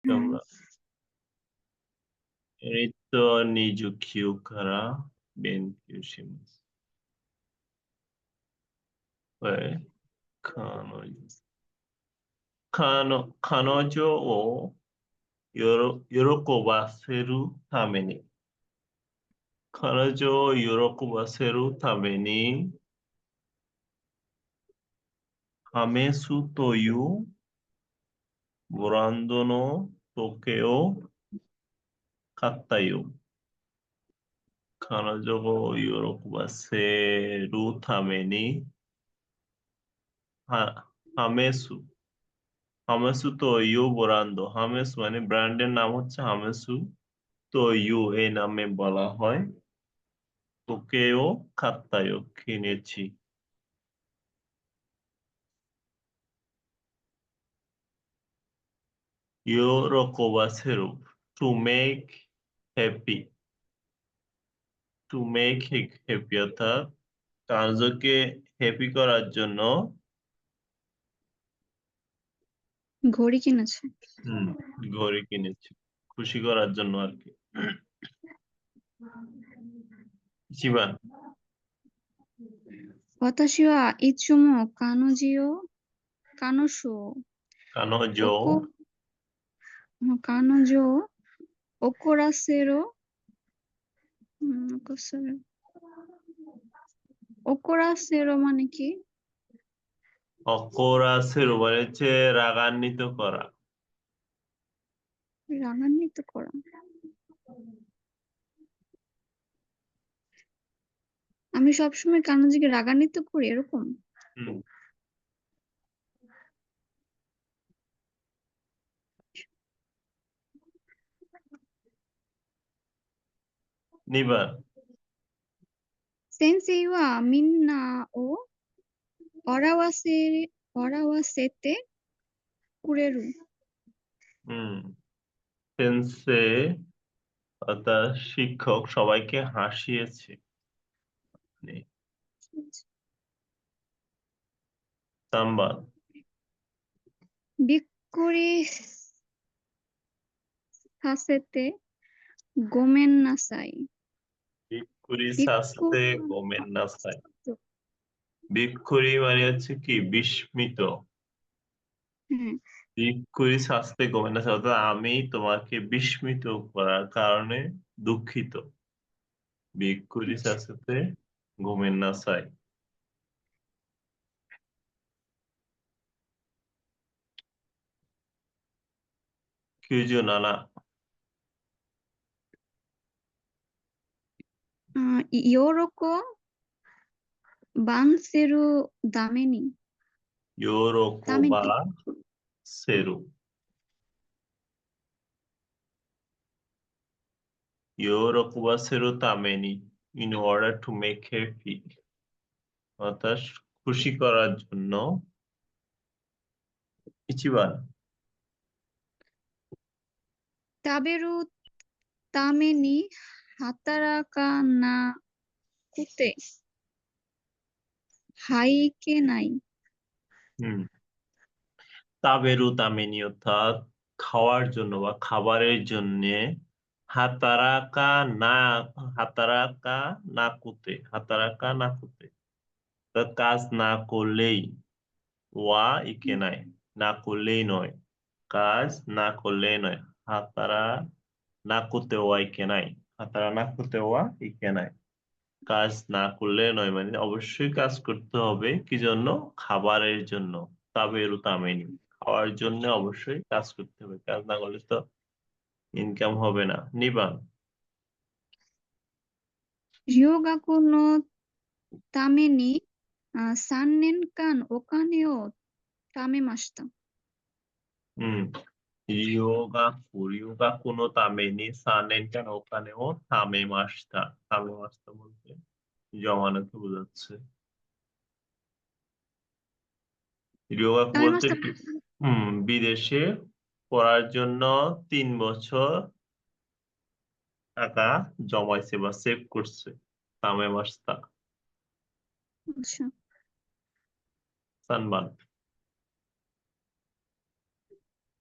তোমরা Rito Nijukiu kara Benkyū shimasu. 彼女を喜ばせるために、ハメスというブランドの時計を買ったよ。彼女を喜ばせるために、ハメス。হামেসু তো you brand James মানে ব্র্যান্ডের নাম হচ্ছে হামেসু তো ইউ এই নামে বলা হয় তোকেও খাত্তায়ও কিনেছি ইউরোকোবাসেরু to make happy to make happy অর্থাৎ কার্যকে হ্যাপি করার জন্য ঘড়ি কিনেছে। ঘড়ি কিনেছি খুশি করার জন্য আর কি জীবন 私はいつもকানজো彼女を怒らせる、怒らせるমানে কি? অকরাসের মানে হচ্ছে রাগান্বিত করা রাগান্বিত করা। আমি সবসময় কানোজিকে রাগান্বিত করি এরকম? নিবা 先生はみんなを笑わせてくれる。সেন্সে অর্থাৎ শিক্ষক সবাইকে হাসিয়েছে সাম্বার びっくりさせてごめんなさい。 বিক্ষুরি শাস্তে গোমেন নাসাই বিক্ষুরি মানে হচ্ছে কি বিস্মিত বিক্ষুরি শাস্তে গোমেন নাসাই অর্থাৎ আমি তোমাকে বিস্মিত করার কারণে দুঃখিত বিক্ষুরি শাস্তে গোমেন নাসাই কিউজো নানা 喜ばせるために ইয়োরোকোবা সেরু ইয়োরোকোবা সেরু তামেনি in order to make happy অর্থাৎ খুশি করার জন্য ইচিবান 食べるために働かなくてはいけない。তাবেরু তামেনি অর্থাৎ খাওয়ার জন্য বা খাবারের জন্য হাতারাকা না হাতারাকা না কুতে হাতারাকা না কুতে কাজ না করলেই ওয়া ইকে নাই না করলেই নয় কাজ না করলেই নয় হাতারা না করতে ওয়া ইকে নাই হাতারা না করতে ওয়া ইকে নাই কাজ না করলে নয় মানে অবশ্যই কাজ করতে হবে কি জন্য খাবারের জন্য তাবেরু তামেনি খাওয়ার জন্য অবশ্যই কাজ করতে হবে কাজ না করলে তো ইনকাম হবে না নিবান 留学のために3年間お金を貯めました。 রিওগা কোনো তামেনি সানেনকান ওখানেও থামে মাসটা বলতে জমানোকে বোঝাচ্ছে রিওগা বলতে বিদেশে পড়ার জন্য 3 বছর টাকা জমাইছে বা সেভ করছে তামে মাসটা সানবান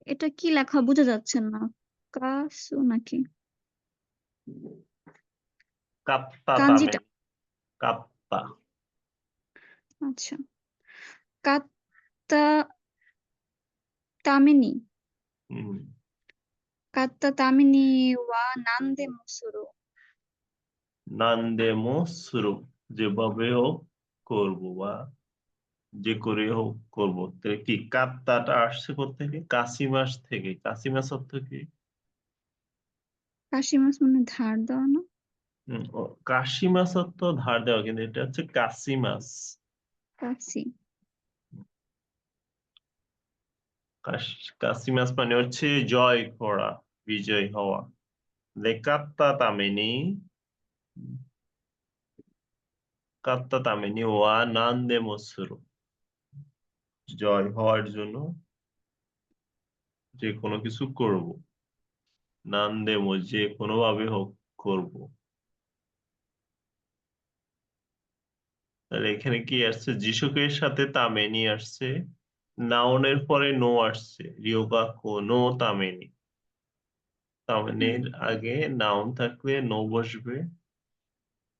এটা কি লেখা বোঝা যাচ্ছে না। কাসু নাকি? কাত্তা কাঞ্জিটা। তামেনি। কাত্তা। আচ্ছা। কাত্তা তামেনি। হুম। কাত্তা তামেনি ওয়া নান্দে মুসুরু। নান্দেমো সুরু, যেভাবে হোক করবো বা যে করে হোক করবো। তাহলে কি কাত্তাটা আসছে কোত্থেকে? কাসিমাস থেকে। কাসিমাস অর্থ কি? কাশি মাছ মানে ধার দেওয়া না? কাশিমাস অর্থ ধার দেওয়া, কিন্তু এটা হচ্ছে কাসিমাস। কাশি। কাসিমাস মানে হচ্ছে জয় করা, বিজয় হওয়া। কাত্তা তামেনি, কাত্তা তামেনি ওয়া নান্দেমো সুরু, জয় হওয়ার জন্য যে কোনো কিছু করব। নান্দেমো, যে কোনো ভাবে হোক করব। তাহলে এখানে কি আসছে? যিশুকের সাথে তামেনি আসছে, নাউনের পরে নো আসছে, রিয়োগা কো নো তামেনি। তামেনির আগে নাউন থাকলে নো বসবে।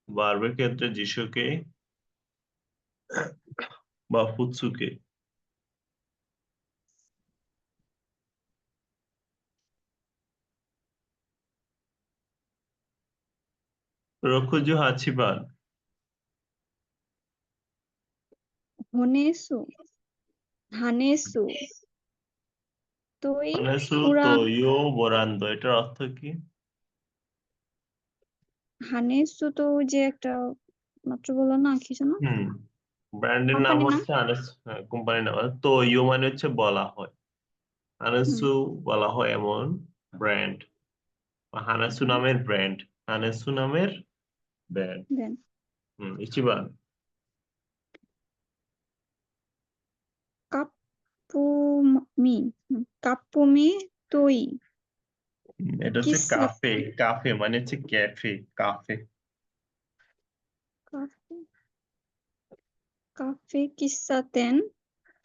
ভার্বের ক্ষেত্রে যিশুকে বা ফুৎসুকে। রকুজু হাচিবান। হনেসু। হানেসু। তোই হানেসু কুরা। তো ইয়ো বোরান্দো, এটার অর্থ কি? হানেসু তো ওই যে একটা মাত্র বললো না, কি যেন হুম, ব্র্যান্ডের নাম কোম্পানির নাম? হচ্ছে হানেস, কোম্পানির নাম। তো ইয়ো মানে হচ্ছে বলা হয়, হুম। হানেসু বলা হয় এমন ব্র্যান্ড, হানাসু হুম, নামের ব্র্যান্ড। হানেসু নামের ব্র্যান্ড। দেন। ইচিবান। কাপ্পুমি। কাপ্পুমি তোই। এটা হচ্ছে কাফে। কিসাতে। কাফে মানে হচ্ছে ক্যাফে, কাফে। কাফে। কাফে কিসাতেন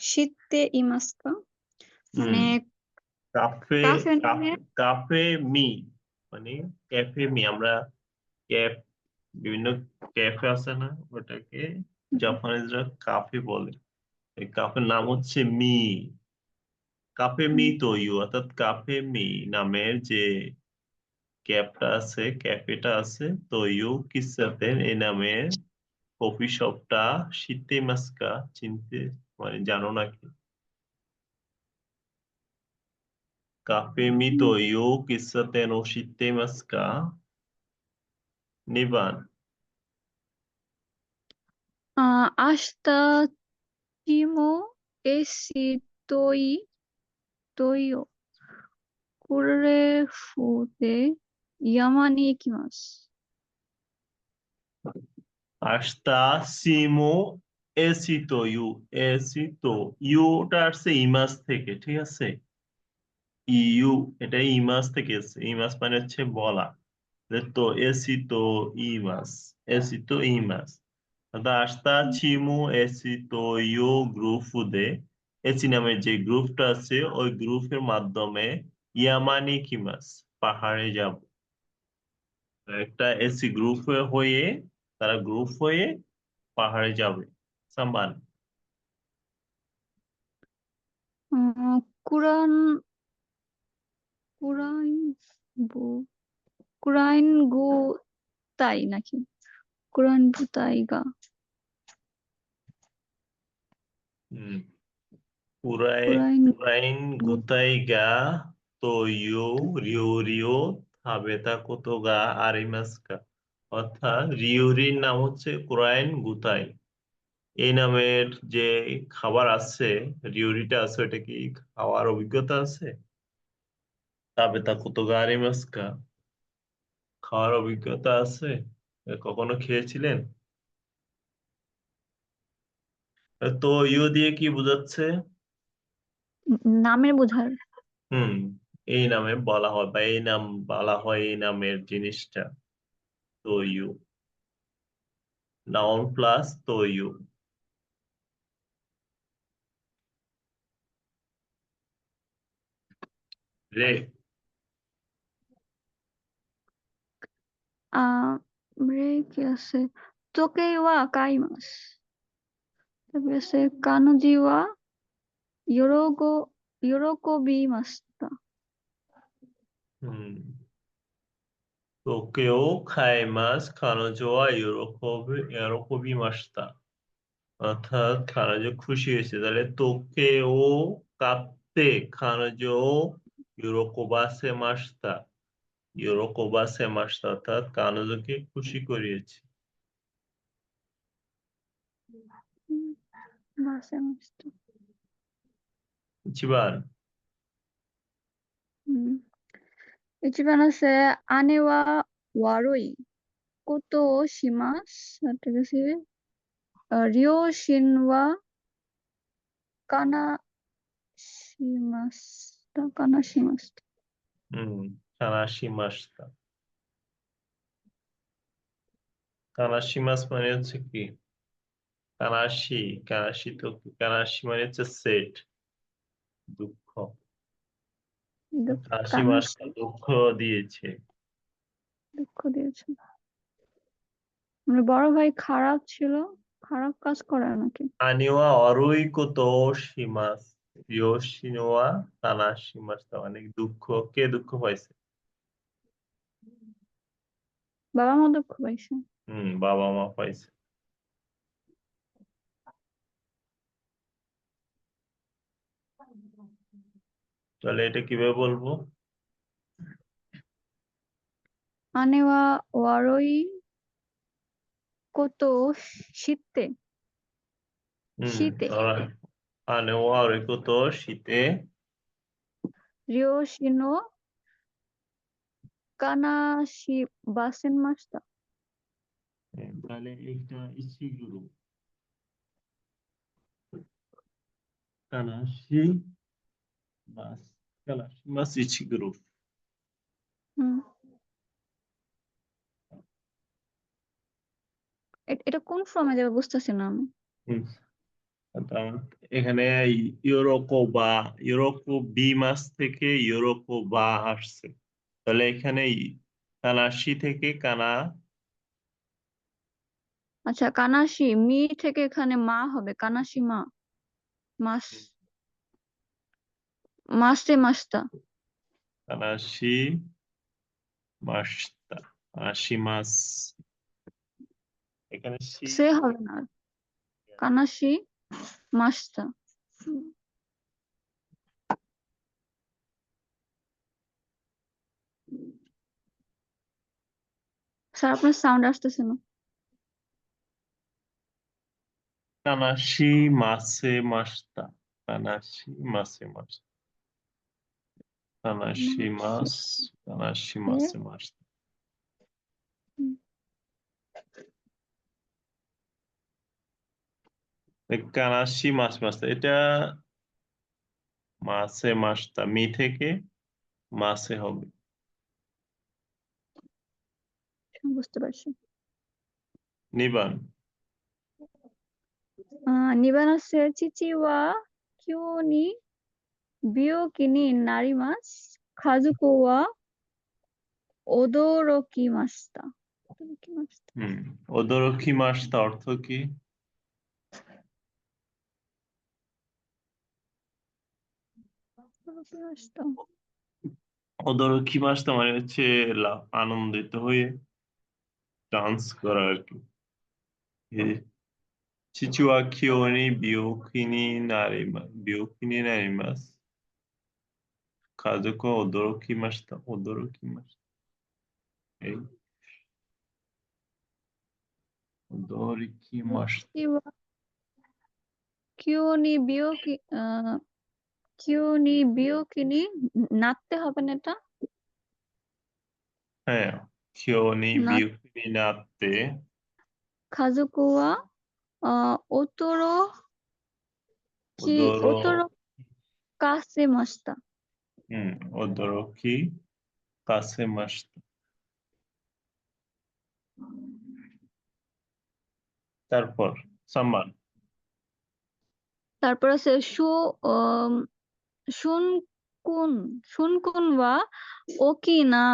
শীতে ইমাস্কা। হুম। মানে কাফে। কাফে নামে। কাফে মি মানে ক্যাফে মি। আমরা ক্যাফ, বিভিন্ন ক্যাফে আছে না, ওটাকে জাপানিজরা কাফে বলে। এই কাফের নাম হচ্ছে মি। কাফে মি তোয়ু, অর্থাৎ কাফে মি নামের যে ক্যাফেটা আছে, তোয়ু কিসাতেন এই নামের কফি শপটা শীতে মাস্কা, চিনতে মানে জানো নাকি? কাফে মি তোয়ু কিসাতেন ও শীতে মাস্কা, নিবান। আস্তা চিমো এসি তোই তোইও কুরে ফুতে ইয়ামানি ইকিমাস। আস্তা সিমো এসিতো ইউ, এসিতো ইউটা আসছে ইমাস থেকে, ঠিক আছে? ইউ, এটা ইমাস থেকে এসছে। ইমাস মানে হচ্ছে বলা। তো এসিতো ইমাস, এসিতো ইমাস। আস্তা চিমু এসিতো ইউ গ্রুপ দে, এসি নামের যে গ্রুপটা আছে ওই গ্রুপের মাধ্যমে ইয়ামানি কিমাস, পাহাড়ে যাব। একটা এসি গ্রুপ হয়ে, তারা গ্রুপ হয়ে পাহাড়ে যাবে। সাম্বান। কুরান কুরাইন বু কুরাইন গু তাই নাকি? কুরান বুতাই গা। হুম। পুরাই কুরাইন পুরাইন গু। গুতাই গা তো ইউ, রিও রিও থাবেতা কত গা আরিমাস গা। অর্থাৎ রিউরির নাম হচ্ছে কুরাইন গুতাই। এই নামের যে খাবার আছে, রিউরিটা আছে, ওটা কি খাওয়ার অভিজ্ঞতা আছে? তাবেতা কত গা আরিমাস গা, খাওয়ার অভিজ্ঞতা আছে? কখনো খেয়েছিলেন? তো ইউ দিয়ে কি বোঝাচ্ছে? নামের বোঝার। হুম, এই নামে বলা হয় বা এই নাম বলা হয় এই নামের জিনিসটা। তো ইউ, নাউন প্লাস তো ইউ। রে রে কি আছে? তোকে ওয়া কাইমাস। তারপরে আছে কানুজি ওয়া ইয়োরোকোবিমাস্তা। হুম তোকেও খাইমাস খানোজোয়া ইউরোকবি মাস্তা, অর্থাৎ খানোজো খুশি হয়েছে। তাহলে তোকেও কাঁদতে খানোজো ইউরোকোবাসে মাস্তা, ইউরোকোবাসে মাস্তা অর্থাৎ কানোজোকে খুশি করিয়েছে। বাসেমাস্তা। ইচিবান ইচিবান আছে আনে ওয়া ওয়ারোই কোতো শিমাস। ঠিক আছে। রিও শিনওয়া কানাশিমাস্তা। হুম কানাশি মাস্তা। কানাশি মাস মানে হচ্ছে কি? কানাশি, কানাশি তো কি? কানাশি মানে হচ্ছে সেট, দুঃখ। কানাশি মাসটা কানাশি দুঃখ দিয়েছে। দুঃখ দিয়েছে। মানে বড় ভাই খারাপ ছিল, খারাপ কাজ করে নাকি? আনিওয়া অরুইকোতো শিমাস, ইয়োশিনোয়া কানাশি মাসটা মানে দুঃখ। কে দুঃখ পাইছে? বাবা মা দুঃখ পাইছে। বাবা মা পাইছে। তাহলে এটা কিভাবে বলবো? আনে ওয়া ওয়ারোই কোতো শীতে। শীতে alright. আনিওয়া অরুইকোতো শীতে রিও শিনো কানাশি বাসেন মাস্তা। তাহলে এইটা ইচিগুরু, কানাশি মাস, কানাশি মাস ইচিগুরু। হুম এটা কোন ফর্মে যাবে বুঝতেছি না আমি। হুম, এখানে ইউরোকো বি মাস থেকে ইউরোকো বা আসছে। তাহলে এখানে কানাশি থেকে কানা, আচ্ছা কানাশি মি থেকে এখানে মা হবে কানাশি মা। মাস মাসে মাস্তা। কানাশি মাসতা, কানাশি মাস। এখানে সি সে হবে না, কানাশি মাস্তা। স্যার আপনার সাউন্ড আসতেছে না। কানাশি মাসে মাসতা, কানাশি মাসে মাস, কানাশি মাসে মাস, কানাশি মাসে মাসতা। কানাশি মাস মাসতা, এটা মাসে মাসতা, মি থেকে মাসে হবে। বুঝতে পারছি। নিবান নিবান আছে চিচি ওয়া কিউনি বিয়োকিনি নারিমাস খাজুকো ওয়া ওদোরোকিমাস্তা। ওদোরোকিমাস্তা। ওদরকি মাসতা অর্থ কি? ওদোরোকিমাস্তা। ওদরকি মাসতা মানে হচ্ছে আনন্দিত হয়ে ডান্স করা আর কি। চিচুয়া কিওনি বিয়োকিনি নারিমা, বিয়োকিনি নারিমাস কাজুকো ওদরকি মাসতা, ওদরকি মাস, এই ওদরকি মাসতা। চিচি ওয়া কিউনি বিয়োকি কিউনি বিয়োকিনি নাড়তে হবে না এটা। হ্যাঁ, কিওনি না বিয়োকিনি নাতে, খাজুকো ওয়া ওতোরো কি ওদরো, ওতোরো কাসে মাস্তা। ওদরকি কাছে মাসতা। তারপর সাম্মান, তারপর আছে শু শুন শুনকুন ওয়া ওকি না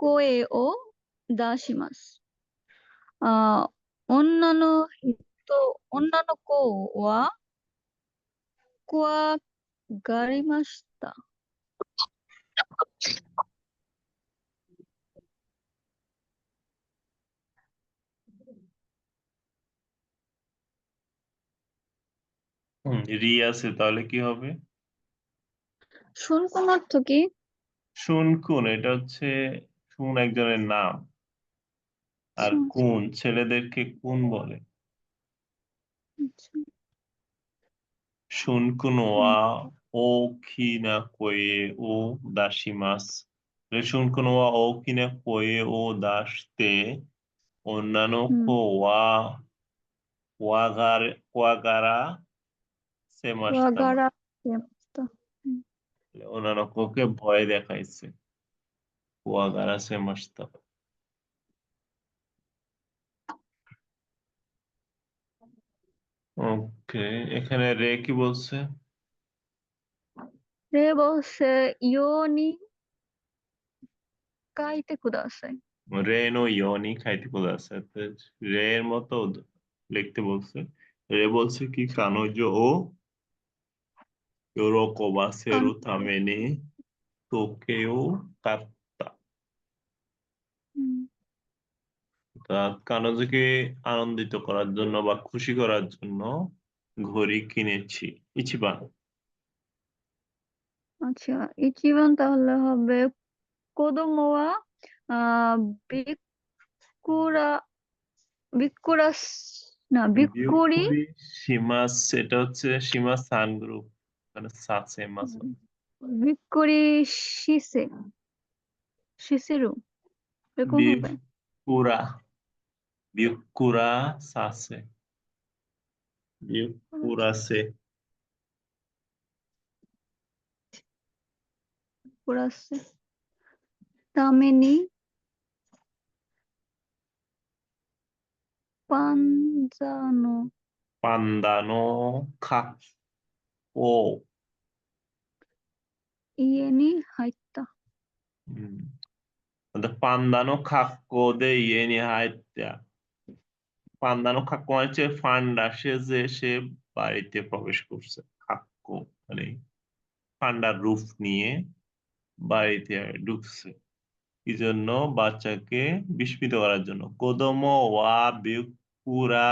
কোয়ে ও দাশিমাস। আহ অন্যান্য অন্যান্য কো ওয়া কোয়া গারিমাস্তা। রি আছে, তাহলে কি হবে? শুনকুন অর্থ কি? শুনকুন, এটা হচ্ছে শুন একজনের নাম, আর আচ্ছা কুন ছেলেদেরকে কুন বলে। আচ্ছা। শুনকুন হুম ওয়া ও কিনা কোয়ে ও দাশিমাস। শুনকুন ওয়া ও কিনা কোয়ে ও দাশতে অন্যান্য হুম কো ওয়া ওয়াগারা সেমাস্তামা। ওয়াগারা সেমাস্তা। হুম, অন্যান্য কোকে ভয় দেখাইছে। ওয়াগারা সেমাস্তা। ওকে, এখানে রে কি বলছে? রে বলছে ইয়োনি কাইতে কুদাসাই। রে নো ইয়নি খাইতে বলছে, তো রে এর মতো লিখতে বলছে। রে বলছে কি কানোজো ও কান ইউরোকোবাসেরু তামেনে তোকেও কাত্তা। হুম, কানোজোকে আনন্দিত করার জন্য বা খুশি করার জন্য ঘড়ি কিনেছি। ইচিবান। আচ্ছা ইচিবান তাহলে হবে কোদোমোয়া আহ বিকুরা বিকুরাস না বিকুরি। বিয়োগপুরি সীমাস, এটা হচ্ছে সীমাস সান গ্রুপ, মানে সাসে মাস। বিকুরি শিসে শিসেরু এরকম হবে। বিয়োগপুরা বিয়োগপুরা সাসে বিয়োগপুরাসে। কুরাসে তামেনি পাঞ্জানো পান্দানো খাক ও। ইয়েনি হাইতা। পান্দানো খাক্কো দে ইয়ে নিহাইত্যা। পান্দানো খাক্কো মানে হচ্ছে ফান্ডা, সে বাড়িতে প্রবেশ করছে। খাক্কো মানে ফান্ডার রূপ নিয়ে বাড়িতে ঢুকছে, কি জন্য? বাচ্চাকে বিস্মিত করার জন্য। কোদোমো ওয়া বিউকুরা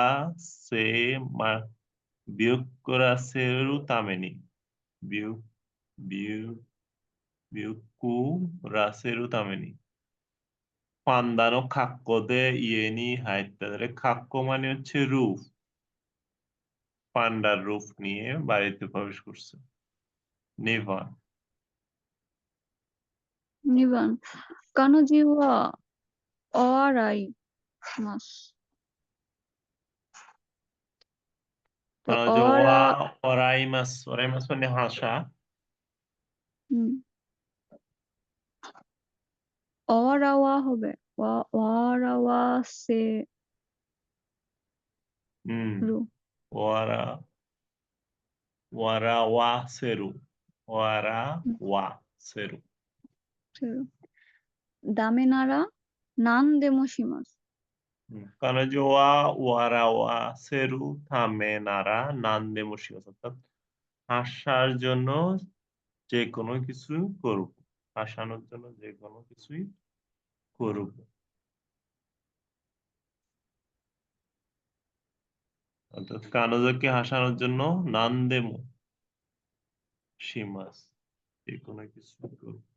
সে মা বিউকুরা সেরু তামেনি। বিউ বিউ বিউকুরা সেরু তামেনি। পান্দানো খাক্কো দে ইয়েনি হাইত্যা। খাক্কো মানে হচ্ছে রূপ, পান্ডার রূপ নিয়ে বাড়িতে প্রবেশ করছে। নেভা। নিবান কানোজি ওয়া অরাই মাস। তো কারণ যে অরা ওরাইমাস মানে হাসা। হুম, অরাওয়া হবে অরাওয়া সে হুম। রু ওয়ারা ওয়ারা ওয়া সেরু ওয়ারা ওয়া সেরু। দামে নারা নান দেমোশিমাস। কারণ যে ওয়ারা ওয়া সেরু থামে নারা নান্দে মুশিমাস, অর্থাৎ হাসার জন্য যে কোনো কিছু করব, হাসানোর জন্য যে কোনো কিছুই করব। অর্থাৎ কানোজোকে হাসানোর জন্য নান্দেমো সীমাস, যে কোনো কিছু করব।